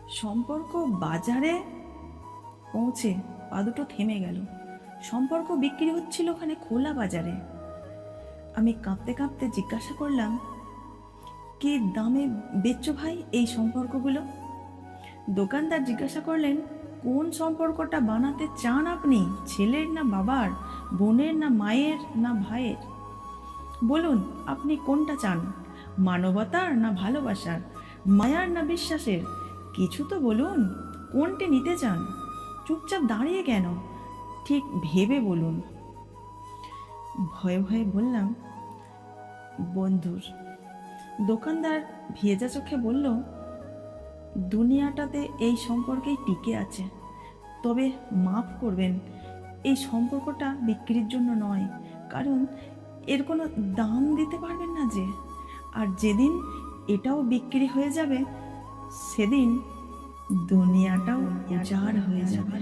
সম্পর্ক বাজারে পৌঁছে পা দুটো থেমে গেল। সম্পর্ক বিক্রি হচ্ছিল ওখানে খোলা বাজারে। আমি কাঁপতে কাঁপতে জিজ্ঞাসা করলাম, কি দামে বেচছো ভাই এই সম্পর্কগুলো? দোকানদার জিজ্ঞাসা করলেন, কোন সম্পর্কটা বানাতে চান আপনি? ছেলের না বাবার, বোনের না মায়ের না ভাইয়ের? বলুন আপনি কোনটা চান, মানবতার না ভালোবাসার, মায়ার না বিশ্বাসের? কিছু তো বলুন, কোনটি নিতে চান? চুপচাপ দাঁড়িয়ে কেন? ঠিক ভেবে বলুন। ভয়ে ভয়ে বললাম, বন্ধুর। দোকানদার ভেজা চোখে বলল, দুনিয়াটাতে এই সম্পর্কেই টিকে আছে, তবে মাফ করবেন, এই সম্পর্কটা বিক্রির জন্য নয়, কারণ এর কোনো দাম দিতে পারবেন না যে। আর যেদিন এটাও বিক্রি হয়ে যাবে, সেদিন দুনিয়াটাও উজাড় হয়ে যাবে।